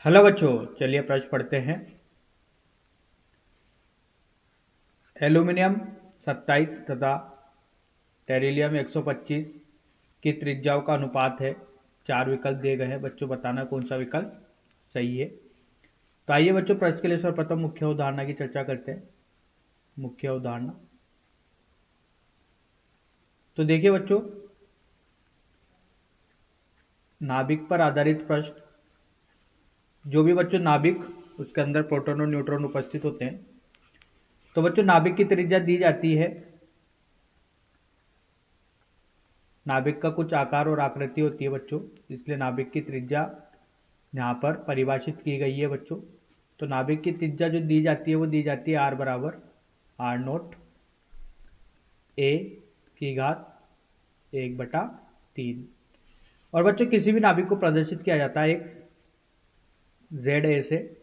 Hello बच्चों, चलिए प्रश्न पढ़ते हैं। एल्यूमिनियम 27 तथा टेरिलियम 125 की त्रिज्याओं का अनुपात है। 4 विकल्प दिए गए हैं। बच्चों बताना कौन सा विकल्प सही है। तो आइए बच्चों प्रश्न के लिए सर्वप्रथम मुख्य उदाहरण की चर्चा करते हैं। मुख्य उदाहरण तो देखिए बच्चों, नाभिक पर आधारित प्रश्न। जो भी बच्चों नाभिक, उसके अंदर प्रोटॉन और न्यूट्रॉन उपस्थित होते हैं। तो बच्चों नाभिक की त्रिज्या दी जाती है। नाभिक का कुछ आकार और आकृति होती है बच्चों, इसलिए नाभिक की त्रिज्या यहाँ पर परिभाषित की गई है बच्चों। तो नाभिक की त्रिज्या जो दी जाती है वो दी जाती है r बराबर r नोट a की घात 1/3। और बच्चों किसी भी नाभिक को प्रदर्शित किया जाता है x z a से।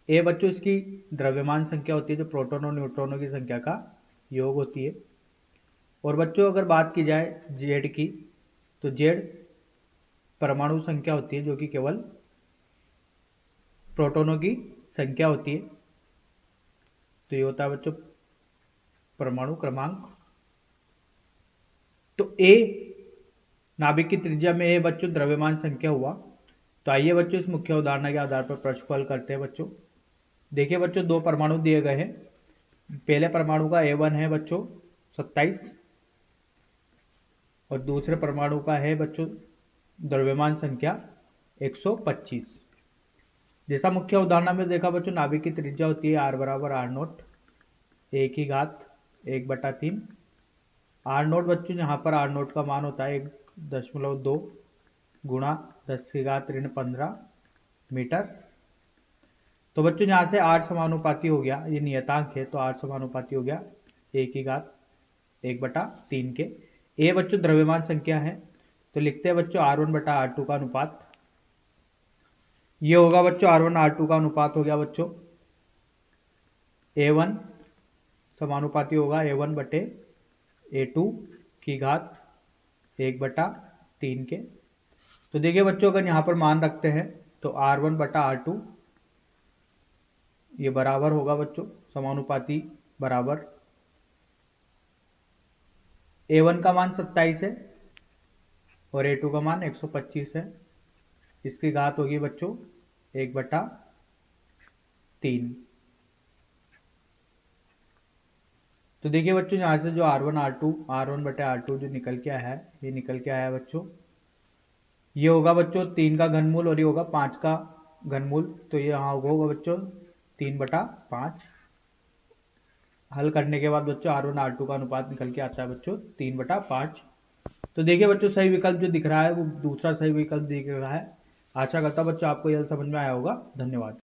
a बच्चों इसकी द्रव्यमान संख्या होती है, जो प्रोटॉन और न्यूट्रॉनों की संख्या का योग होती है। और बच्चों अगर बात की जाए z की, तो z परमाणु संख्या होती है, जो कि केवल प्रोटॉनों की संख्या होती है। तो ये होता है बच्चों परमाणु क्रमांक। तो a नाभिक की त्रिज्या में a बच्चों द्रव्यमान संख्या हुआ। तो आइए बच्चों इस मुख्य उदाहरण के आधार पर प्रश्न को हल करते हैं बच्चों। देखिए बच्चों, दो परमाणु दिए गए हैं। पहले परमाणु का A1 है बच्चों 27 और दूसरे परमाणु का है बच्चों द्रव्यमान संख्या 125। जैसा मुख्य उदाहरण में देखा बच्चों, नाभिक की त्रिज्या होती है r बराबर r नोट a की घात 1/3। r नोट बच्चों यहाँ पर r नोट का मान होता है 1.2 गुणा 10⁻15 मीटर। तो बच्चों यहाँ से r समानुपाती हो गया, ये नियतांक है तो r समानुपाती हो गया a की घात 1/3 के। a बच्चों द्रव्यमान संख्या है, तो लिखते हैं बच्चों r1/r2 का अनुपात। ये होगा बच्चों r1 r2 का अनुपात हो गया बच्चों a1 समानुपाती होगा a1/a2 की घात 1/3 के। तो देखिए बच्चों, अगर यहाँ पर मान रखते हैं तो r1/r2 ये बराबर होगा बच्चों समानुपाती बराबर a1 का मान 27 है और a2 का मान 125 है। इसकी घात होगी बच्चों 1/3। तो देखिए बच्चों, यहाँ से जो r1/r2 जो निकल के आया है, ये निकल के आया है बच्चों। ये होगा बच्चों 3 का घनमूल और ये होगा 5 का घनमूल। तो ये यहाँ होगा बच्चों 3/5। हल करने के बाद बच्चों r1 r2 का अनुपात निकल के आता है बच्चों 3/5। तो देखिए बच्चों, सही विकल्प जो दिख रहा है वो दूसरा सही विकल्प दिख रहा है। आशा करता हूँ बच्चों आपको यह समझ में आया होगा। धन्यवाद।